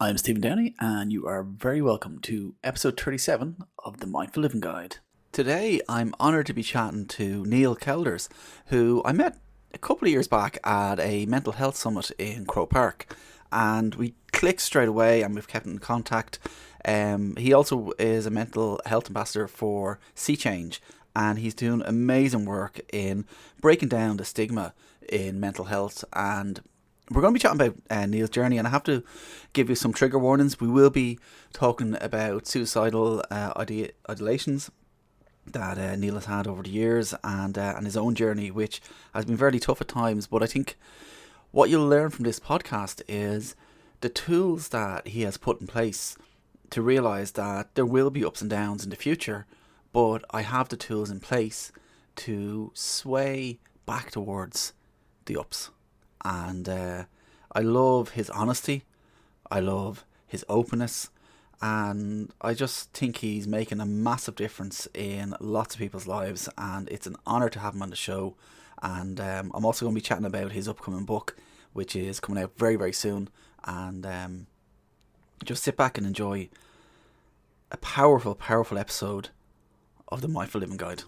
I'm Stephen Downey, and you are very welcome to episode 37 of the Mindful Living Guide. Today, I'm honoured to be chatting to Neil Kelders, who I met a couple of years back at a mental health summit in Croke Park, and we clicked straight away and we've kept in contact. He also is a mental health ambassador for Sea Change, and he's doing amazing work in breaking down the stigma in mental health. And we're going to be chatting about Neil's journey, and I have to give you some trigger warnings. We will be talking about suicidal ideations that Neil has had over the years, and his own journey, which has been very tough at times. But I think what you'll learn from this podcast is the tools that he has put in place to realise that there will be ups and downs in the future, but I have the tools in place to sway back towards the ups. And I love his honesty, I love his openness, and I just think he's making a massive difference in lots of people's lives, and it's an honour to have him on the show. And I'm also going to be chatting about his upcoming book, which is coming out very, very soon. And just sit back and enjoy a powerful, powerful episode of the Mindful Living Guide.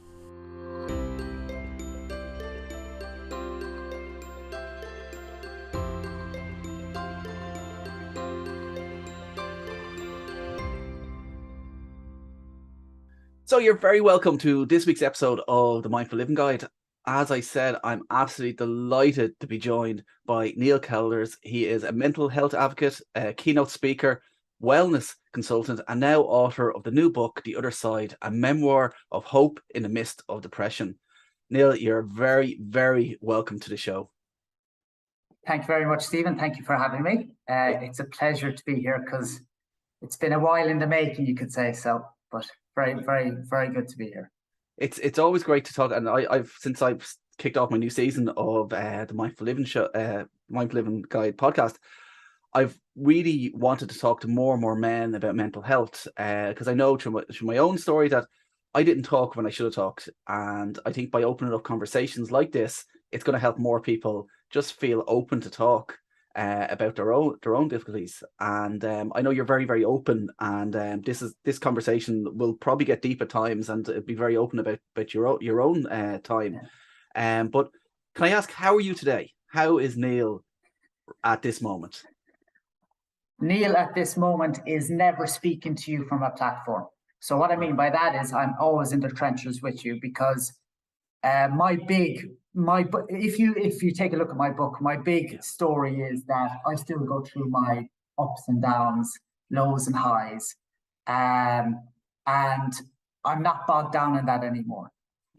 So you're very welcome to this week's episode of the Mindful Living Guide. As I said, I'm absolutely delighted to be joined by Neil Kelders. He is a mental health advocate, a keynote speaker, wellness consultant, and now author of the new book, The Other Side, a memoir of hope in the midst of depression. Neil, you're very, very welcome to the show. Thank you very much, Stephen. Thank you for having me. It's a pleasure to be here because it's been a while in the making, you could say so, but very, very, very good to be here. It's always great to talk, and I've since I've kicked off my new season of the Mindful Living show, Mindful Living Guide podcast, I've really wanted to talk to more and more men about mental health, because I know through my own story that I didn't talk when I should have talked, and I think by opening up conversations like this, it's going to help more people just feel open to talk about their own difficulties. And I know you're very, very open, and this conversation will probably get deep at times, and be very open about your own time. But can I ask, how are you today? How is Neil at this moment? Neil at this moment is never speaking to you from a platform. So what I mean by that is I'm always in the trenches with you, because if you take a look at my book, my big story is that I still go through my ups and downs, lows and highs, and I'm not bogged down in that anymore.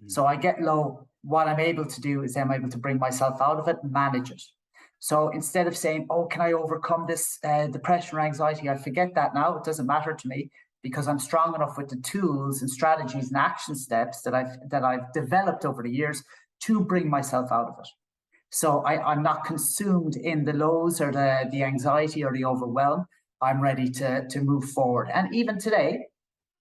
So I get low. What I'm able to do is I'm able to bring myself out of it and manage it. So instead of saying, "Oh, can I overcome this depression or anxiety?" I forget that now. It doesn't matter to me, because I'm strong enough with the tools and strategies and action steps that I've developed over the years to bring myself out of it. So I'm not consumed in the lows or the anxiety or the overwhelm. I'm ready to move forward. And even today,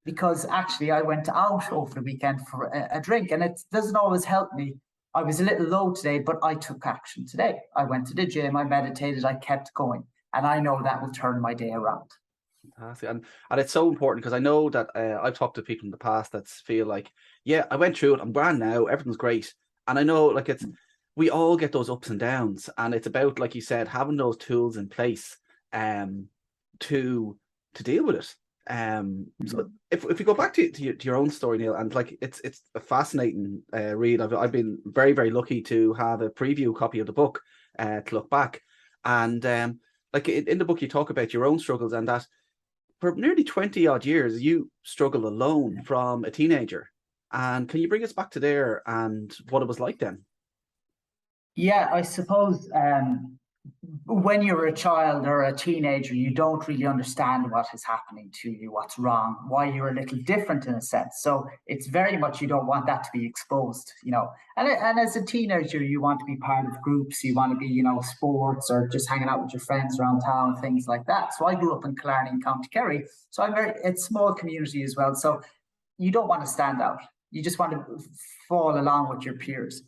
because actually I went out over the weekend for a drink, and it doesn't always help me. I was a little low today, but I took action today. I went to the gym, I meditated, I kept going, and I know that will turn my day around. Fantastic. And it's so important, because I know that I've talked to people in the past that feel like, yeah, I went through it, I'm grand now, everything's great. And I know, like, we all get those ups and downs, and it's about, like you said, having those tools in place to deal with it. So if we go back to your own story, Neil, and like it's a fascinating read. I've been very, very lucky to have a preview copy of the book to look back, and like in the book you talk about your own struggles, and that for nearly 20 odd years you struggled alone from a teenager. And can you bring us back to there and what it was like then? Yeah, I suppose when you're a child or a teenager, you don't really understand what is happening to you, what's wrong, why you're a little different in a sense. So it's very much, you don't want that to be exposed, you know. And as a teenager, you want to be part of groups, you want to be, you know, sports or just hanging out with your friends around town, things like that. So I grew up in Killarney in County Kerry. So it's a small community as well. So you don't want to stand out. You just want to fall along with your peers.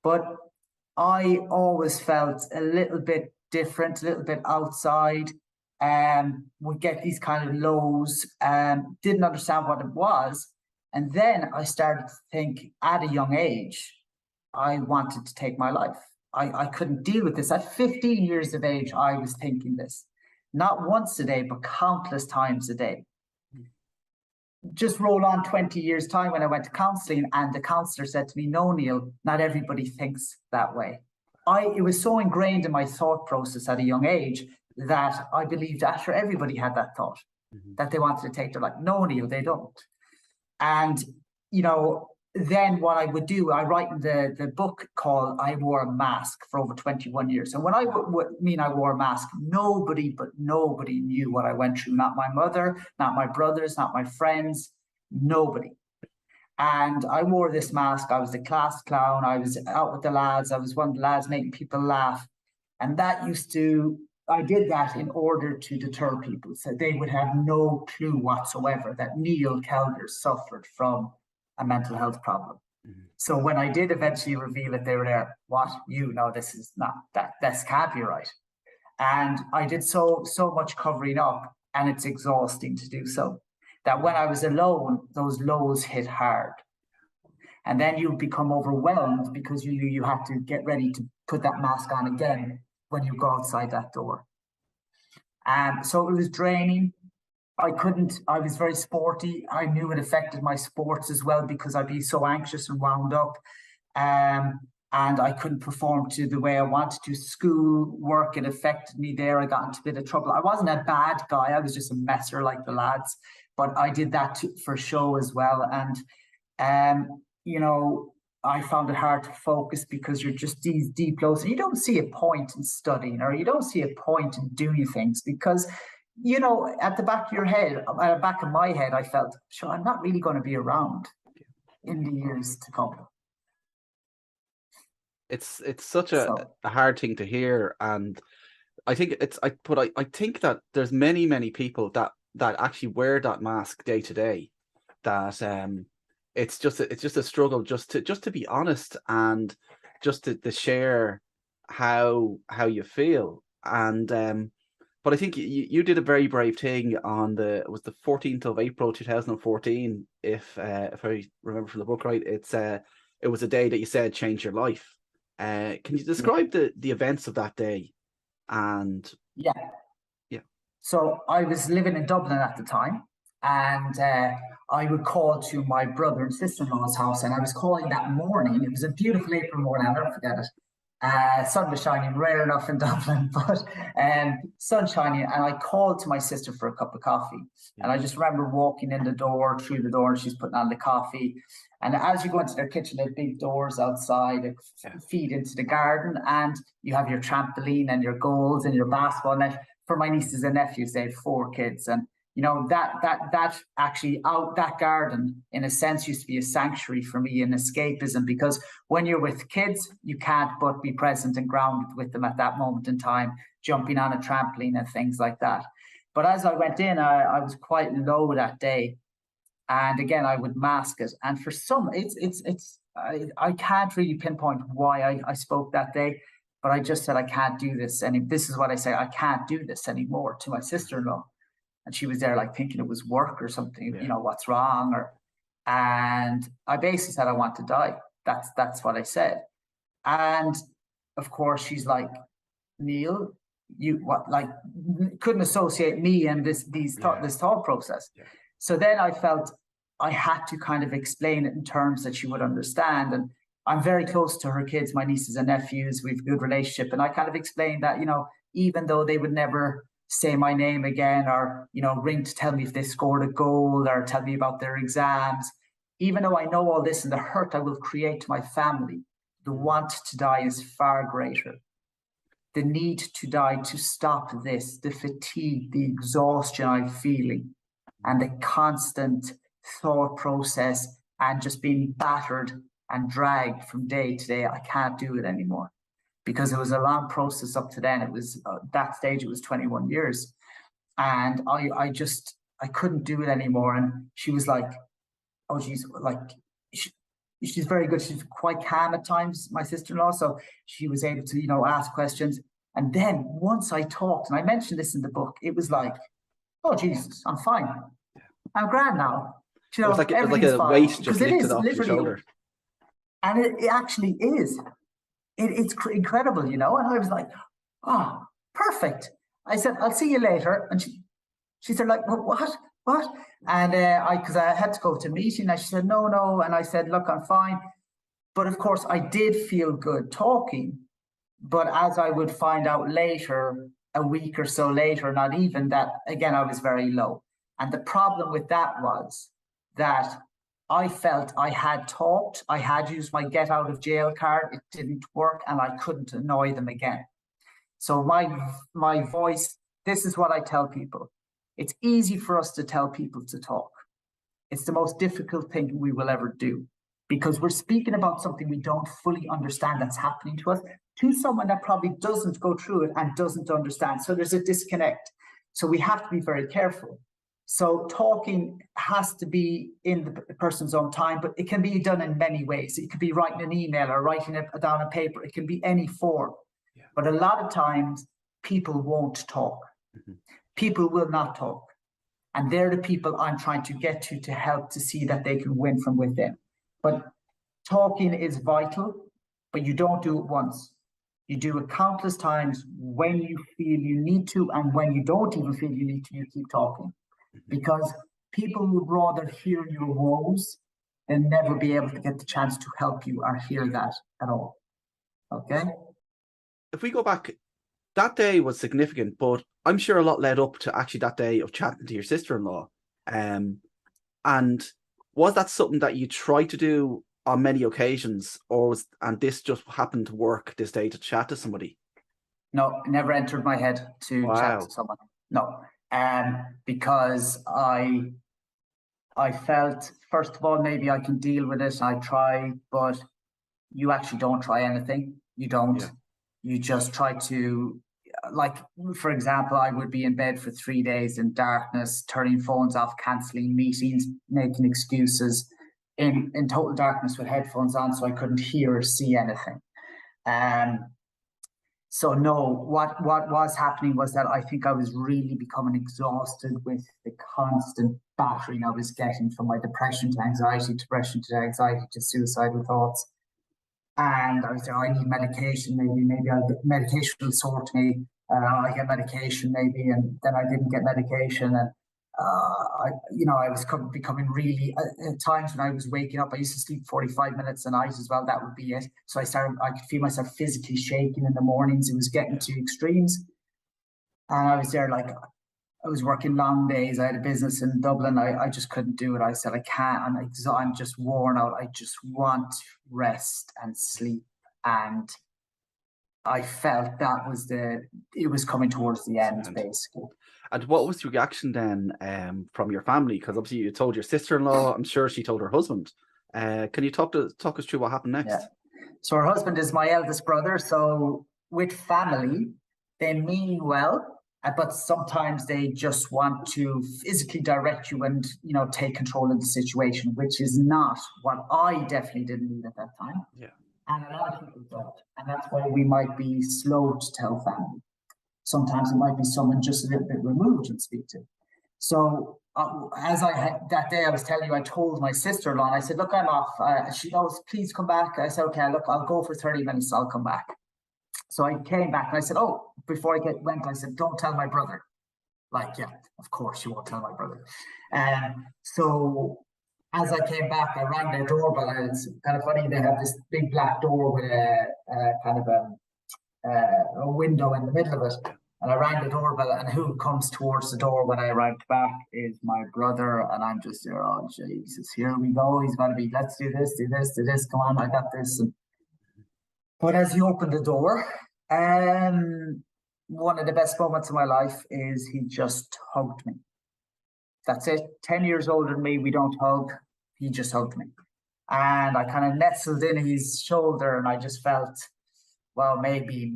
But I always felt a little bit different, a little bit outside. would get these kind of lows, didn't understand what it was. And then I started to think at a young age, I wanted to take my life. I couldn't deal with this. At 15 years of age, I was thinking this, not once a day, but countless times a day. Just roll on 20 years' time when I went to counselling, and the counsellor said to me, "No, Neil, not everybody thinks that way." It was so ingrained in my thought process at a young age that I believed after everybody had that thought, that they wanted to take their life. No, Neil, they don't. And, then what I would do, I write in the book called I Wore a Mask for over 21 years. And when I mean I wore a mask, nobody knew what I went through. Not my mother, not my brothers, not my friends, nobody. And I wore this mask. I was the class clown. I was out with the lads. I was one of the lads making people laugh. And I did that in order to deter people, so they would have no clue whatsoever that Neil Kelders suffered from a mental health problem. So when I did eventually reveal it, they were there, "What? This is not, this can't be right." And I did so much covering up, and it's exhausting to do so, that when I was alone, those lows hit hard. And then you become overwhelmed because you have to get ready to put that mask on again when you go outside that door. So it was draining. I was very sporty. I knew it affected my sports as well because I'd be so anxious and wound up. And I couldn't perform to the way I wanted to. School, work, it affected me there. I got into a bit of trouble. I wasn't a bad guy. I was just a messer like the lads. But I did that for show as well. And, I found it hard to focus because you're just these deep lows and you don't see a point in studying, or you don't see a point in doing things because, at the back of your head, at the back of my head, I felt, sure, I'm not really going to be around in the years to come. It's such a hard thing to hear, and I think I think that there's many people that actually wear that mask day to day, that it's just a struggle just to be honest and just to share how you feel. And but I think you did a very brave thing on it was the 14th of April 2014, if I remember from the book right. It was a day that you said changed your life. Can you describe the events of that day? And yeah. So I was living in Dublin at the time, and I would call to my brother and sister-in-law's house, and I was calling that morning. It was a beautiful April morning, I'll never forget it. Sun was shining, rare enough in Dublin, but sun shining, and I called to my sister for a cup of coffee. And I just remember walking in through the door, and she's putting on the coffee. And as you go into their kitchen, they have big doors outside that feed into the garden, and you have your trampoline and your goals and your basketball net. For my nieces and nephews, they had 4 kids, and that actually that garden, in a sense, used to be a sanctuary for me, an escapism, because when you're with kids, you can't but be present and grounded with them at that moment in time, jumping on a trampoline and things like that. But as I went in, I was quite low that day, and again I would mask it. And for some, I can't really pinpoint why I spoke that day, but I just said I can't do this, and this is what I say: I can't do this anymore to my sister-in-law. And she was there like thinking it was work or something, what's wrong? And I basically said I want to die. That's what I said. And of course she's like, "Neil, you couldn't associate me and this thought process." Yeah. So then I felt I had to kind of explain it in terms that she would understand. And I'm very close to her kids, my nieces and nephews. We've a good relationship. And I kind of explained that, even though they would never say my name again, or ring to tell me if they scored a goal or tell me about their exams, even though I know all this, and the hurt I will create to my family, the want to die is far greater. The need to die to stop this, the fatigue, the exhaustion I'm feeling, and the constant thought process, and just being battered and dragged from day to day. I can't do it anymore. Because it was a long process up to then. It was that stage, it was 21 years. And I couldn't do it anymore. And she was like, oh, she's very good. She's quite calm at times, my sister-in-law. So she was able to, ask questions. And then once I talked, and I mentioned this in the book, it was like, oh, Jesus, I'm fine. I'm grand now. You know, it was like everything's a fine. weight just Because it lifted is off your literally, shoulder. and it actually is. It's incredible, you know? And I was like, oh, perfect. I said, I'll see you later. And she said, like, what? What? And because I had to go to a meeting, and she said, no. And I said, look, I'm fine. But of course, I did feel good talking. But as I would find out later, a week or so later, not even that, again, I was very low. And the problem with that was that I felt I had talked, I had used my get out of jail card, it didn't work, and I couldn't annoy them again. So my voice, this is what I tell people. It's easy for us to tell people to talk. It's the most difficult thing we will ever do, because we're speaking about something we don't fully understand that's happening to us, to someone that probably doesn't go through it and doesn't understand. So there's a disconnect. So we have to be very careful. So talking has to be in the person's own time, but it can be done in many ways. It could be writing an email or writing it down on paper. It can be any form. Yeah. But a lot of times people won't talk. Mm-hmm. People will not talk. And they're the people I'm trying to get to help to see that they can win from within. But talking is vital, but you don't do it once. You do it countless times when you feel you need to, and when you don't even feel you need to, you keep talking. Because people would rather hear your woes than never be able to get the chance to help you or hear that at all. Okay? If we go back, that day was significant, but I'm sure a lot led up to actually that day of chatting to your sister-in-law. And was that something that you tried to do on many occasions, and this just happened to work this day to chat to somebody? No, it never entered my head to chat to someone. No. Because I felt, first of all, maybe I can deal with it. I try, but you actually don't try anything. You don't. Yeah. You just try to, like, for example, I would be in bed for 3 days in darkness, turning phones off, cancelling meetings, making excuses, in total darkness with headphones on, so I couldn't hear or see anything. So no, what was happening was that I think I was really becoming exhausted with the constant battering I was getting from my depression to anxiety to suicidal thoughts. And I was there, I need medication, maybe medication will sort me. I get medication maybe, and then I didn't get medication. And I was becoming really, at times when I was waking up, I used to sleep 45 minutes a night as well. That would be it. So I could feel myself physically shaking in the mornings. It was getting to extremes. And I was there, like, I was working long days. I had a business in Dublin. I just couldn't do it. I said, I can't. I'm just worn out. I just want rest and sleep. And I felt that it was coming towards the end, basically. And what was the reaction then from your family? Because obviously you told your sister-in-law, I'm sure she told her husband. Can you talk us through what happened next? Yeah. So her husband is my eldest brother. So with family, they mean well, but sometimes they just want to physically direct you and, take control of the situation, which is not what I definitely didn't need at that time. Yeah. And a lot of people don't. And that's why we might be slow to tell family. Sometimes it might be someone just a little bit removed and speak to. So that day I was telling you, I told my sister-in-law, and I said, look, I'm off. She goes, please come back. I said, okay, look, I'll go for 30 minutes. I'll come back. So I came back and I said, before I went, I said, don't tell my brother. Like, yeah, of course you won't tell my brother. So as I came back, I rang their doorbell, and it's kind of funny. They have this big black door with a kind of a window in the middle of it. And I rang the doorbell, and who comes towards the door when I arrived back is my brother. And I'm just there, oh, Jesus, here we go. He's going to be, let's do this. Come on, I got this. But as he opened the door, one of the best moments of my life is he just hugged me. That's it. 10 years older than me, we don't hug. He just hugged me. And I kind of nestled in his shoulder, and I just felt, well, maybe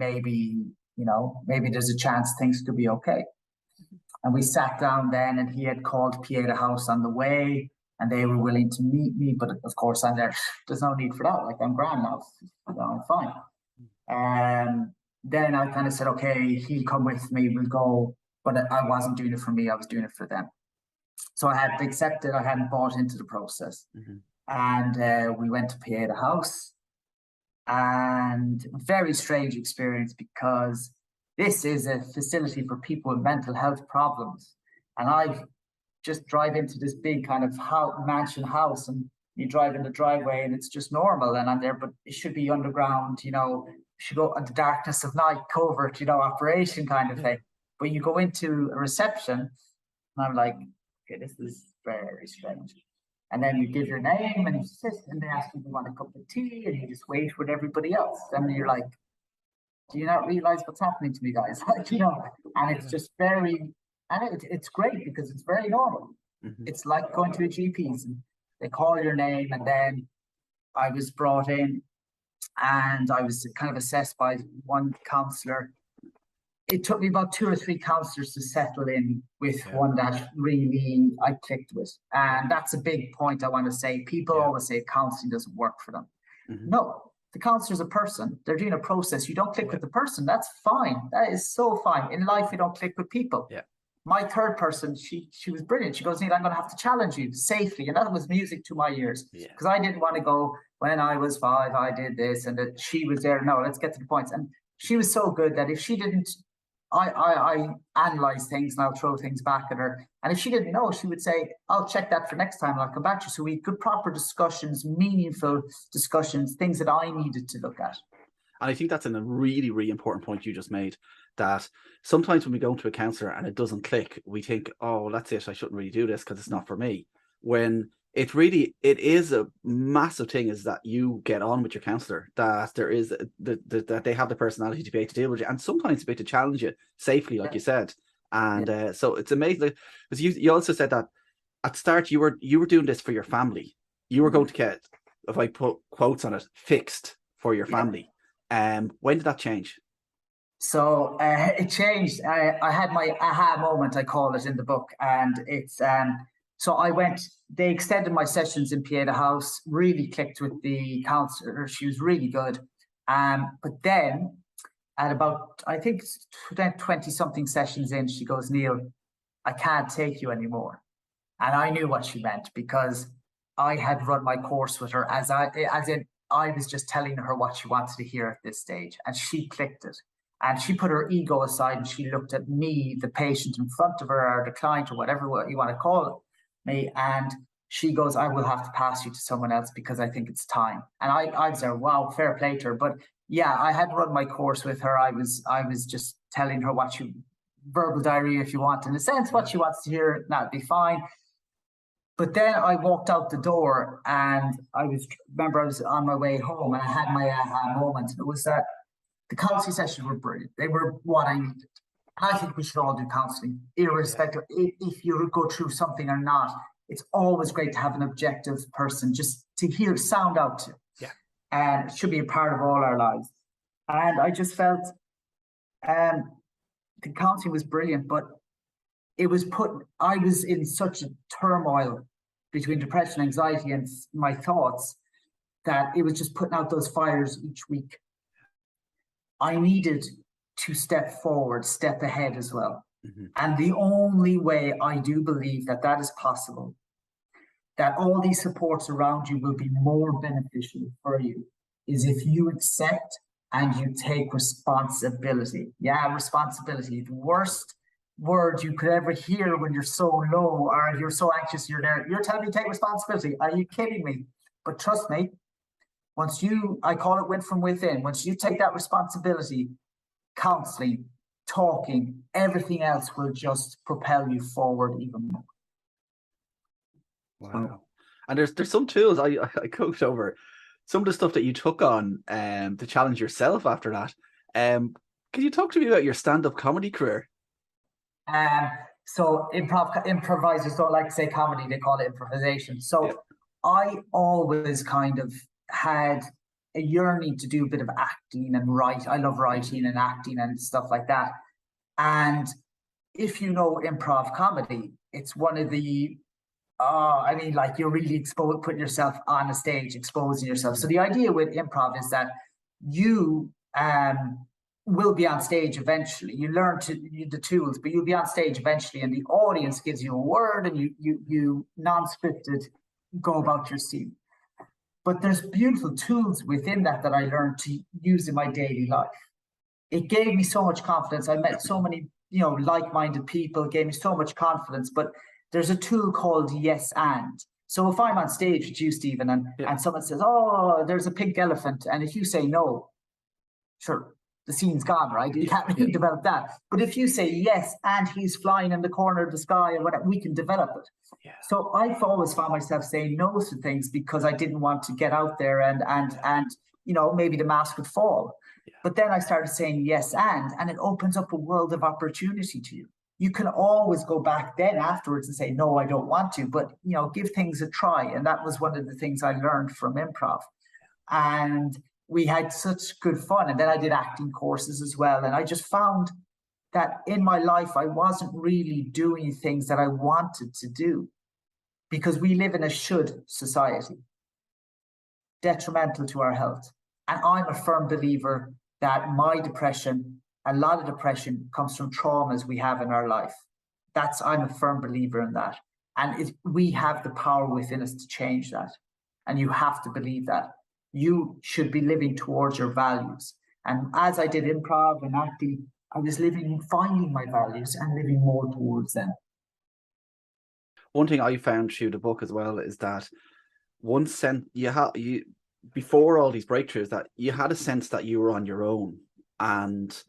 there's a chance things could be okay. And we sat down then, and he had called Pieta House on the way, and they were willing to meet me. But of course, I'm there. There's no need for that. Like, I'm grand now. I'm fine. then I kind of said, okay, he'll come with me, we'll go. But I wasn't doing it for me, I was doing it for them. So I had accepted, I hadn't bought into the process. Hmm. And we went to Pieta House, and very strange experience because this is a facility for people with mental health problems. And I just drive into this big kind of mansion house, and you drive in the driveway and it's just normal. And I'm there, but it should be underground, should go at the darkness of night, covert, operation kind of thing. But you go into a reception and I'm like, okay, this is very strange. And then you give your name and you sit and they ask you if you want a cup of tea and you just wait with everybody else. And you're like, do you not realize what's happening to me, guys? And it's just it's great because it's very normal. Hmm. It's like going to a GP's and they call your name. And then I was brought in and I was kind of assessed by one counsellor. It took me about 2 or 3 counselors to settle in with one that really I clicked with. And that's a big point I want to say. People always say counseling doesn't work for them. Hmm. No, the counselor's a person. They're doing a process. You don't click with the person. That's fine. That is so fine. In life, you don't click with people. Yeah. My third person, she was brilliant. She goes, Neil, I'm going to have to challenge you safely. And that was music to my ears. Because I didn't want to go, when I was 5, I did this. And that she was there. No, let's get to the points. And she was so good that if she didn't, I analyze things and I'll throw things back at her. And if she didn't know, she would say, I'll check that for next time and I'll come back to you. So we could proper discussions, meaningful discussions, things that I needed to look at. And I think that's a really, really important point you just made, that sometimes when we go into a counsellor and it doesn't click, we think, oh, that's it, I shouldn't really do this because it's not for me. When it is a massive thing is that you get on with your counsellor, that there is that they have the personality to be able to deal with you, and sometimes to be able to challenge you safely, like you said. And so it's amazing because you also said that at start you were doing this for your family. You were going to get, if I put quotes on it, fixed for your family. When did that change? So it changed. I had my aha moment, I call it in the book, and it's so I went. They extended my sessions in Pieta House. Really clicked with the counsellor. She was really good. But then at about, I think 20 something sessions in, she goes, Neil, I can't take you anymore. And I knew what she meant because I had run my course with her as in I was just telling her what she wanted to hear at this stage, and she clicked it. And she put her ego aside and she looked at me, the patient in front of her, or the client, or whatever you want to call me. And she goes, I will have to pass you to someone else because I think it's time. And I was there, wow, fair play to her. But yeah, I had run my course with her. I was just telling her what verbal diarrhea, if you want, in a sense, what she wants to hear, that'd be fine. But then I walked out the door and I was on my way home and I had my aha moment. It was that the counselling sessions were brilliant. They were what I needed. And I think we should all do counselling, irrespective if you go through something or not. It's always great to have an objective person just to sound out to. Yeah. And it should be a part of all our lives. And I just felt the counselling was brilliant, but I was in such a turmoil between depression, anxiety, and my thoughts that it was just putting out those fires each week. I needed to step forward, step ahead as well. Mm-hmm. And the only way I do believe that is possible, that all these supports around you will be more beneficial for you, is if you accept and you take responsibility. Yeah, responsibility. The worst word you could ever hear when you're so low or you're so anxious, you're telling me to take responsibility. Are you kidding me? But trust me, I call it win from within, once you take that responsibility, counseling, talking, everything else will just propel you forward even more. Wow. And there's some tools I coached over, some of the stuff that you took on to challenge yourself after that. Can you talk to me about your stand-up comedy career? So improvisers don't like to say comedy, they call it improvisation. So I always kind of had a yearning to do a bit of acting and write. I love writing and acting and stuff like that. And if you know improv comedy, it's one of the you're really putting yourself on a stage, exposing yourself. So the idea with improv is that you will be on stage eventually. You learn the tools, but you'll be on stage eventually, and the audience gives you a word, and you non-scripted go about your scene. But there's beautiful tools within that I learned to use in my daily life. It gave me so much confidence. I met so many, like-minded people, gave me so much confidence. But there's a tool called yes and. So if I'm on stage with you, Stephen, and someone says, "Oh, there's a pink elephant," and if you say no, sure, the scene's gone, right? You can't really develop that. But if you say yes, and he's flying in the corner of the sky or whatever, we can develop it. Yeah. So I've always found myself saying no to things because I didn't want to get out there and maybe the mask would fall. Yeah. But then I started saying yes, and it opens up a world of opportunity to you. You can always go back then afterwards and say, no, I don't want to, but give things a try. And that was one of the things I learned from improv. And we had such good fun. And then I did acting courses as well. And I just found that in my life, I wasn't really doing things that I wanted to do because we live in a should society, detrimental to our health. And I'm a firm believer that a lot of depression comes from traumas we have in our life. I'm a firm believer in that. And we have the power within us to change that. And you have to believe that. You should be living towards your values. And as I did improv and acting, I was finding my values and living more towards them. One thing I found through the book as well is that before all these breakthroughs, that you had a sense that you were on your own. And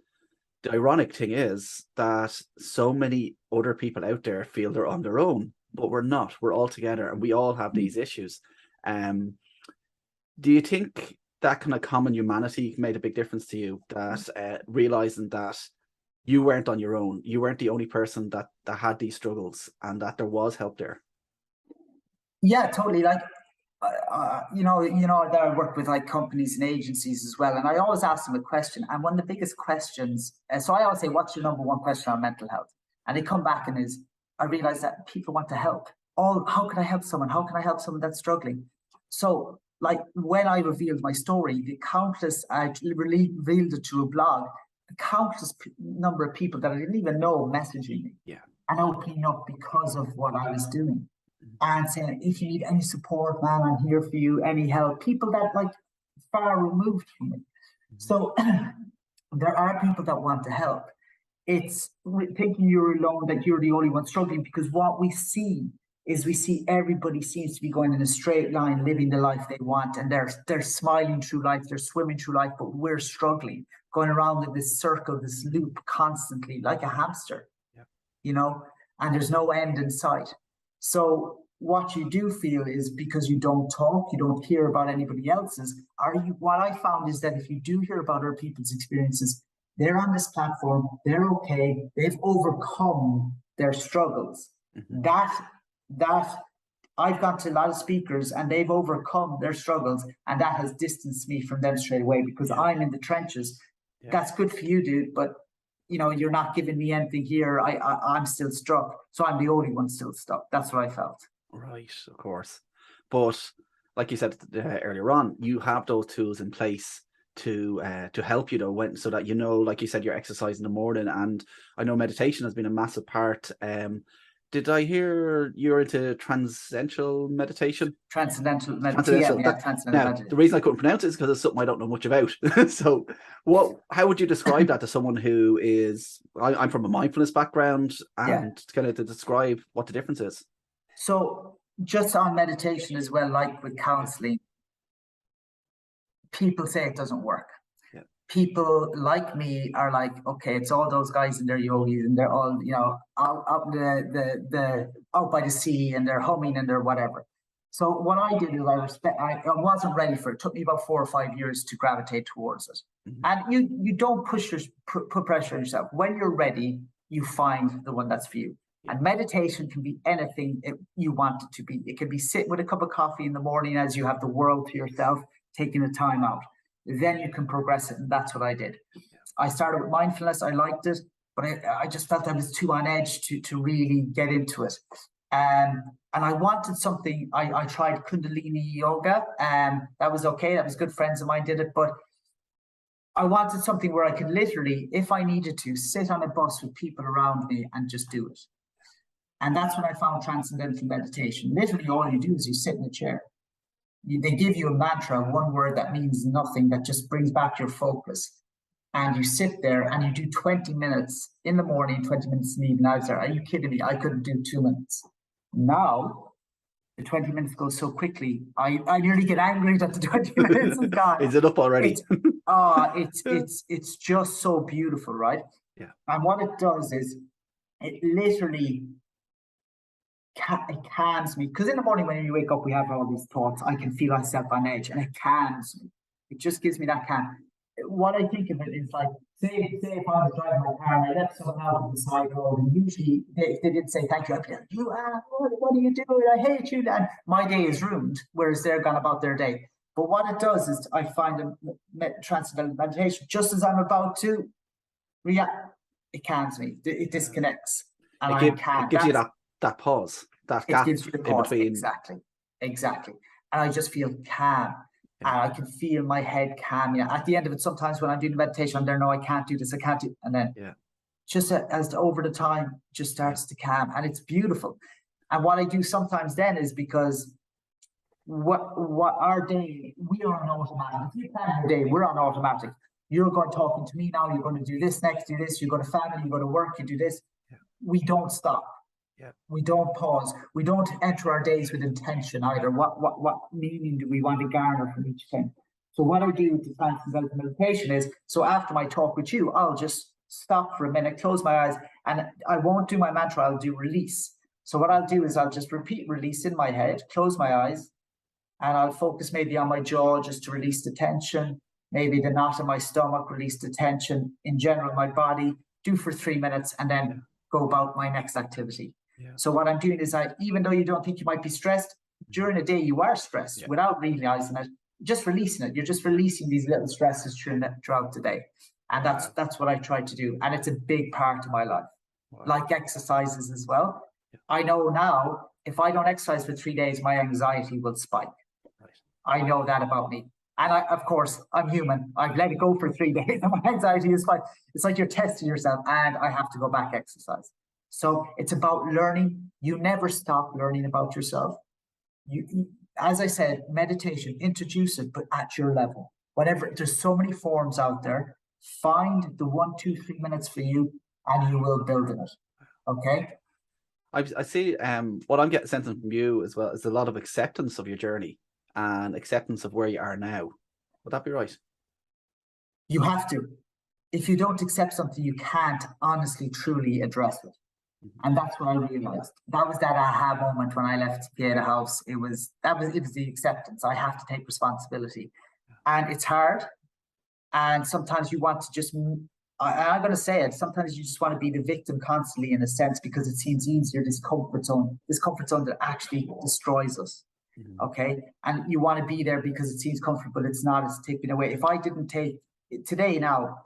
the ironic thing is that so many other people out there feel they're on their own, but we're not. We're all together, and we all have these issues. Do you think that kind of common humanity made a big difference to you, that realizing that you weren't on your own, you weren't the only person that had these struggles, and that there was help there? Yeah, totally. Like, that I work with like companies and agencies as well. And I always ask them a question. And one of the biggest questions, so I always say, what's your number one question on mental health? And they come back and I realize that people want to help. How can I help someone? How can I help someone that's struggling? So like when I revealed my story, I revealed it to a blog, the countless number of people that I didn't even know messaging me and opening up because of what I was doing. And saying, if you need any support, man, I'm here for you, any help. People that like far removed from me. So there are people that want to help. It's thinking you're alone, that you're the only one struggling, because what we see everybody seems to be going in a straight line, living the life they want, and they're smiling through life, they're swimming through life, but we're struggling, going around in this circle, this loop constantly, like a hamster, and there's no end in sight. So what you do feel is, because you don't talk, you don't hear about anybody else's, what I found is that if you do hear about other people's experiences, they're on this platform, they're okay, they've overcome their struggles. Mm-hmm. That I've gone to a lot of speakers and they've overcome their struggles, and that has distanced me from them straight away, because I'm in the trenches. That's good for you, dude, but you're not giving me anything here. I'm still stuck, so I'm the only one still stuck. That's what I felt. Right, of course. But like you said earlier on, you have those tools in place to help you though, so that like you said, you're exercising in the morning, and I know meditation has been a massive part. Did I hear you're into transcendental meditation? Transcendental meditation. Now, the reason I couldn't pronounce it is because it's something I don't know much about. So, how would you describe that to someone who is? I'm from a mindfulness background, and kind of to describe what the difference is. So, just on meditation as well, like with counseling, people say it doesn't work. People like me are like, okay, it's all those guys and their yogis, and they're all, out by the sea, and they're humming and they're whatever. So what I did is I wasn't ready for it. It took me about 4 or 5 years to gravitate towards it. Mm-hmm. And you don't put pressure on yourself. When you're ready, you find the one that's for you. And meditation can be anything you want it to be. It can be sitting with a cup of coffee in the morning as you have the world to yourself, taking a time out. Then you can progress it, and that's what I did. I started with mindfulness. I liked it, but I just felt I was too on edge to really get into it. And I wanted something. I tried Kundalini yoga, and that was okay. That was good. Friends of mine did it, but I wanted something where I could literally, if I needed to, sit on a bus with people around me and just do it. And that's when I found transcendental meditation. Literally, all you do is you sit in a chair. They give you a mantra, one word that means nothing, that just brings back your focus. And you sit there and you do 20 minutes in the morning, 20 minutes in the evening. I was there, are you kidding me? I couldn't do 2 minutes. Now, the 20 minutes goes so quickly. I nearly get angry that the 20 minutes is gone. Is it up already? It's just so beautiful, right? Yeah. And what it does is it literally it calms me. Because in the morning when you wake up, we have all these thoughts. I can feel myself on edge, and it calms me. It just gives me that calm. What I think of it is like, say if I was driving my car and I left someone out on the side road, and usually if they didn't say thank you, I'd be like, what are you doing? I hate you. And my day is ruined, whereas they're gone about their day. But what it does is I find a transcendental meditation, just as I'm about to react, it calms me. It disconnects. And it gives you that pause, that gap gives you the pause. in between. Exactly. And I just feel calm. And I can feel my head calm. You know, at the end of it, sometimes when I'm doing meditation, I'm there, no, I can't do this, I can't do. And then just as over the time, just starts to calm, and it's beautiful. And what I do sometimes then is, because what our day, we are on automatic. If you plan your day, we're on automatic. You're going talking to me now, you're going to do this next, do this, you go to family, you go to work, you do this. We don't stop. We don't pause. We don't enter our days with intention either. What meaning do we want to garner from each thing? So what I do with the transcendental meditation is, so after my talk with you, I'll just stop for a minute, close my eyes, and I won't do my mantra, I'll do release. So what I'll do is I'll just repeat release in my head, close my eyes, and I'll focus maybe on my jaw just to release the tension, maybe the knot in my stomach, release the tension, in general, my body, do for 3 minutes, and then go about my next activity. So what I'm doing is, even though you don't think you might be stressed, during the day you are stressed without realizing it, just releasing it. You're just releasing these little stresses throughout the day. And that's what I try to do. And it's a big part of my life. Like exercises as well. I know now, if I don't exercise for 3 days, my anxiety will spike. I know that about me. And of course, I'm human. I've let it go for 3 days and my anxiety is fine. It's like you're testing yourself, and I have to go back exercise. So it's about learning. You never stop learning about yourself. You, as I said, meditation, introduce it, but at your level. Whatever, there's so many forms out there. Find the 1, 2, 3 minutes for you, and you will build in it. Okay? I see what I'm getting sensing from you as well is a lot of acceptance of your journey and acceptance of where you are now. Would that be right? You have to. If you don't accept something, you can't honestly, truly address it. And that's what I realized. That was that aha moment when I left the house. It was the acceptance. I have to take responsibility. And it's hard. And sometimes you want to just, I'm going to say it, sometimes you just want to be the victim constantly, in a sense, because it seems easier, this comfort zone that actually destroys us. Okay? And you want to be there because it seems comfortable. It's not, it's taken away. If I didn't take, today now,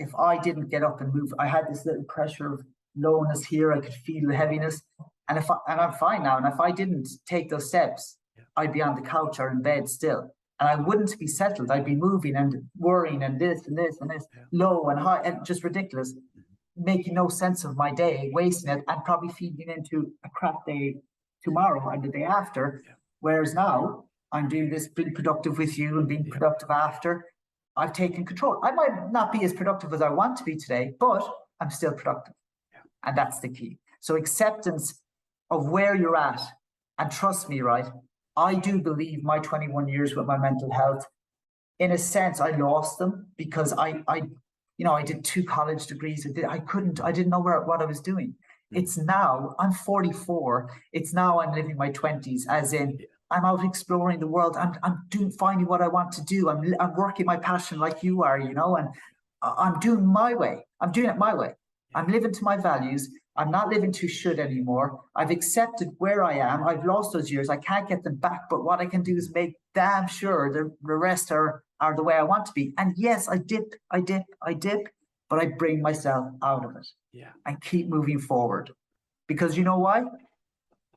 if I didn't get up and move, I had this little pressure of lowness here, I could feel the heaviness, and I'm fine now. And if I didn't take those steps, I'd be on the couch or in bed still, and I wouldn't be settled. I'd be moving and worrying and this and this and this, low and high, and just ridiculous, making no sense of my day, wasting it, and probably feeding into a crap day tomorrow and the day after. Whereas now I'm doing this, being productive with you and being productive after. I've taken control. I might not be as productive as I want to be today, but I'm still productive. And that's the key. So acceptance of where you're at, and trust me, right? I do believe my 21 years with my mental health, in a sense, I lost them because I did 2 college degrees. I didn't know what I was doing. It's now, I'm 44. It's now I'm living my 20s, as in I'm out exploring the world. I'm finding what I want to do. I'm working my passion like you are, and I'm doing my way. I'm doing it my way. I'm living to my values. I'm not living to should anymore. I've accepted where I am. I've lost those years. I can't get them back. But what I can do is make damn sure the rest are the way I want to be. And yes, I dip, but I bring myself out of it. And keep moving forward. Because you know why?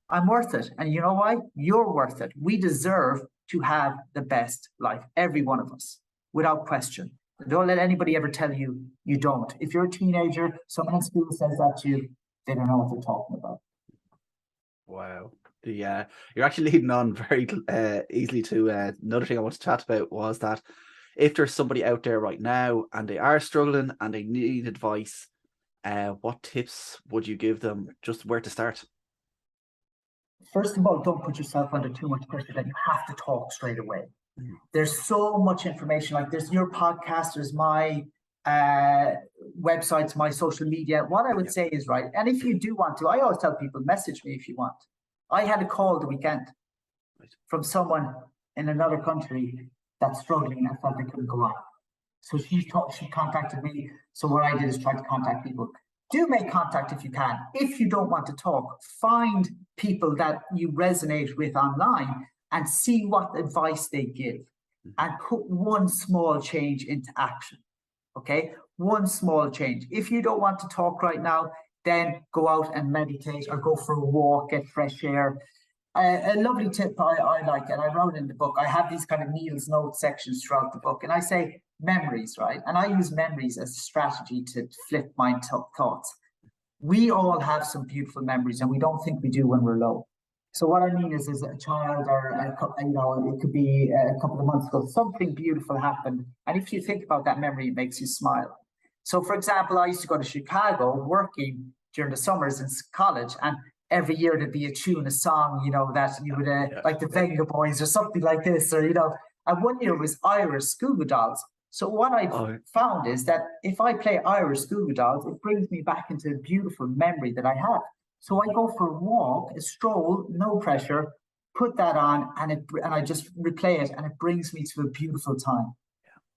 I'm worth it. And you know why? You're worth it. We deserve to have the best life, every one of us, without question. Don't let anybody ever tell you you don't. If you're a teenager, someone in school says that to you, they don't know what they're talking about. Wow. You're actually leading on very easily to another thing I want to chat about was that if there's somebody out there right now and they are struggling and they need advice, what tips would you give them? Just where to start? First of all, don't put yourself under too much pressure that you have to talk straight away. Mm. There's so much information. Like there's your podcast, there's my websites, my social media. What I would say is, right, and if you do want to, I always tell people, message me if you want. I had a call the weekend from someone in another country that's struggling and felt they couldn't go on. So she contacted me. So what I did is try to contact people. Do make contact if you can. If you don't want to talk, find people that you resonate with online and see what advice they give and put one small change into action. Okay, one small change. If you don't want to talk right now, then go out and meditate or go for a walk, get fresh air. A lovely tip I like, and I wrote in the book, I have these kind of Neil's note sections throughout the book, and I say memories, right? And I use memories as a strategy to flip my thoughts. We all have some beautiful memories, and we don't think we do when we're low. So what I mean is as a child, or it could be a couple of months ago, something beautiful happened, and if you think about that memory, it makes you smile. So, for example, I used to go to Chicago working during the summers in college, and every year there'd be a tune, a song, that you would like the Venga Boys or something like this, or and one year was Irish Goo Goo Dolls. So what I've found is that if I play Irish Goo Goo Dolls, it brings me back into a beautiful memory that I have. So I go for a walk, a stroll, no pressure, put that on, and I just replay it, and it brings me to a beautiful time.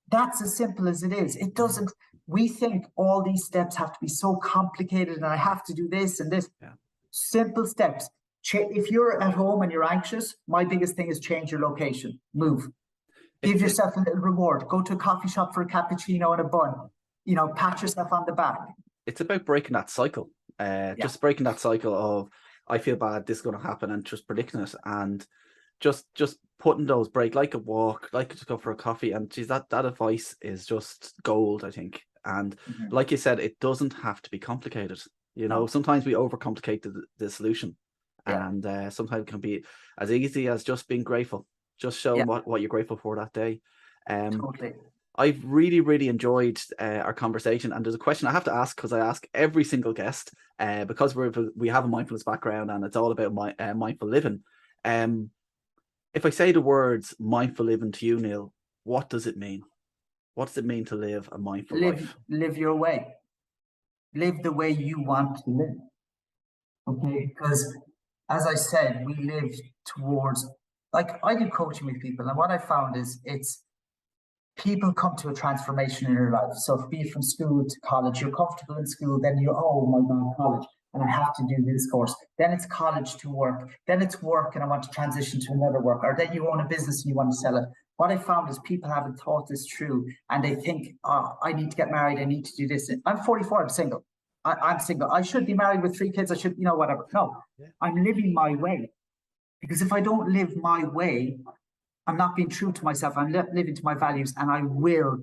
That's as simple as it is. It doesn't. We think all these steps have to be so complicated, and I have to do this and this. Yeah. Simple steps. If you're at home and you're anxious, my biggest thing is change your location. Move. Give yourself a little reward. Go to a coffee shop for a cappuccino and a bun. Pat yourself on the back. It's about breaking that cycle. Just breaking that cycle of I feel bad, this is going to happen, and just predicting it, and just putting those break, like a walk, like to go for a coffee, and geez, that advice is just gold, I think. And like you said, it doesn't have to be complicated. Sometimes we overcomplicate the solution, and sometimes it can be as easy as just being grateful, just showing what you're grateful for that day. Totally. I've really, really enjoyed our conversation, and there's a question I have to ask because I ask every single guest because we have a mindfulness background and it's all about mindful living. If I say the words mindful living to you, Neil, what does it mean? What does it mean to live a mindful life? Live your way. Live the way you want to live. Okay, because as I said, we live towards, like I do coaching with people, and what I found is it's people come to a transformation in your life. So be it from school to college, you're comfortable in school, then you're, oh my God, college, and I have to do this course. Then it's college to work. Then it's work and I want to transition to another work. Or then you own a business and you want to sell it. What I found is people haven't thought this through, and they think, oh, I need to get married. I need to do this. I'm 44, I'm single. I'm single. I should be married with 3 kids. I should, whatever. No, I'm living my way. Because if I don't live my way, I'm not being true to myself. I'm living to my values, and I will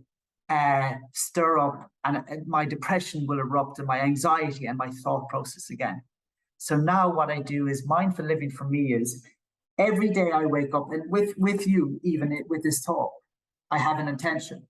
stir up, and my depression will erupt, and my anxiety and my thought process again. So now what I do is mindful living for me is every day I wake up, and with you, even with this talk, I have an intention.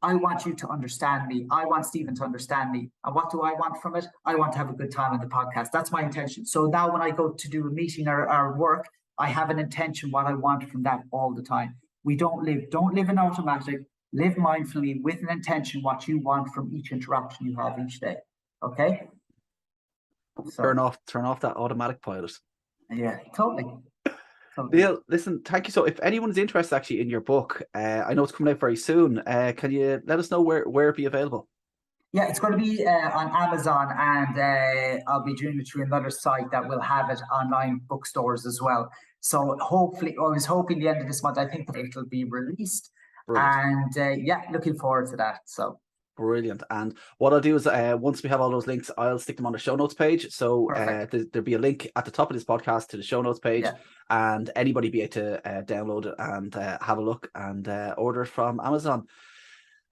I want you to understand me. I want Stephen to understand me. And what do I want from it? I want to have a good time on the podcast. That's my intention. So now when I go to do a meeting or work, I have an intention what I want from that all the time. Don't live in automatic. Live mindfully with an intention what you want from each interaction you have each day. Okay? So, turn off that automatic pilot. Yeah, totally. Neil, listen, thank you. So if anyone's interested actually in your book, I know it's coming out very soon. Can you let us know where it'll be available? Yeah, it's going to be on Amazon, and I'll be doing it through another site that will have it online bookstores as well. So hopefully, I was hoping the end of this month, I think it'll be released. Brilliant. And looking forward to that. So brilliant. And what I'll do is once we have all those links, I'll stick them on the show notes page. So there'll be a link at the top of this podcast to the show notes page, and anybody be able to download it and have a look and order it from Amazon.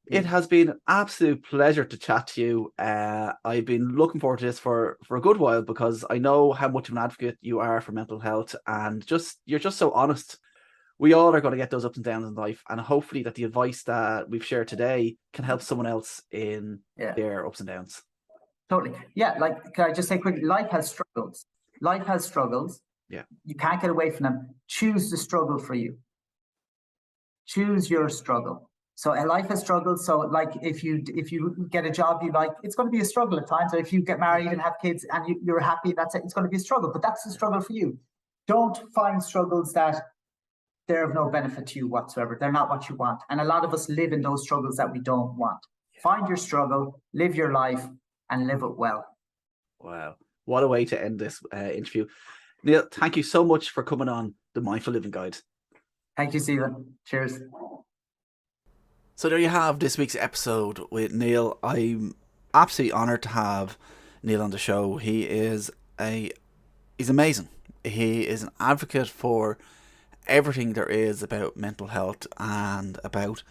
It has been an absolute pleasure to chat to you. I've been looking forward to this for a good while because I know how much of an advocate you are for mental health, and you're just so honest. We all are going to get those ups and downs in life, and hopefully that the advice that we've shared today can help someone else in their ups and downs. Totally. Yeah, like, can I just say quickly, life has struggles. Life has struggles. Yeah. You can't get away from them. Choose the struggle for you. Choose your struggle. So a life has struggles. So like if you get a job you like, it's going to be a struggle at times. Or if you get married and have kids and you're happy, that's it. It's going to be a struggle. But that's the struggle for you. Don't find struggles that they're of no benefit to you whatsoever. They're not what you want. And a lot of us live in those struggles that we don't want. Find your struggle, live your life, and live it well. Wow. What a way to end this interview. Neil, thank you so much for coming on the Mindful Living Guide. Thank you, Stephen. Cheers. So there you have this week's episode with Neil. I'm absolutely honoured to have Neil on the show. He's amazing. He is an advocate for everything there is about mental health and about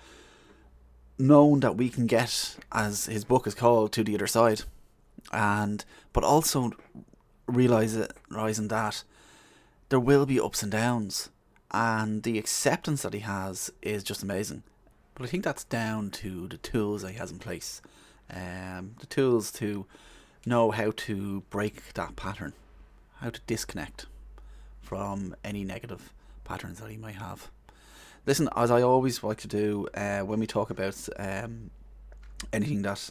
knowing that we can get, as his book is called, to the other side, but also realizing that there will be ups and downs, and the acceptance that he has is just amazing. But I think that's down to the tools that he has in place, the tools to know how to break that pattern, how to disconnect from any negative patterns that he might have. Listen, as I always like to do when we talk about anything that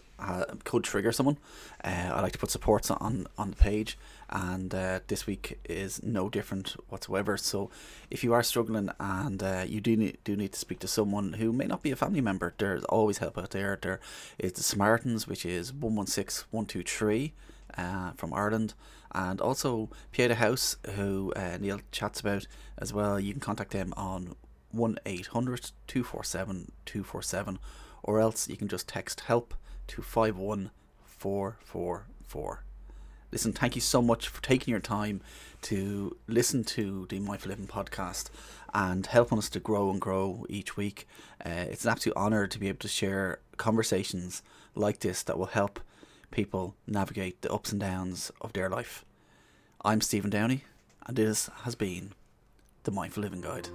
could trigger someone, I like to put supports on the page, and this week is no different whatsoever. So if you are struggling and you do need to speak to someone who may not be a family member, there's always help out there. There is the Samaritans, which is 116 123 from Ireland, and also Pieta House, who Neil chats about as well. You can contact them on 1-800-247-247, or else you can just text help to 51444. Listen, thank you so much for taking your time to listen to the Mindful Living podcast and helping us to grow and grow each week. It's an absolute honour to be able to share conversations like this that will help people navigate the ups and downs of their life. I'm Stephen Downey, and this has been the Mindful Living Guide.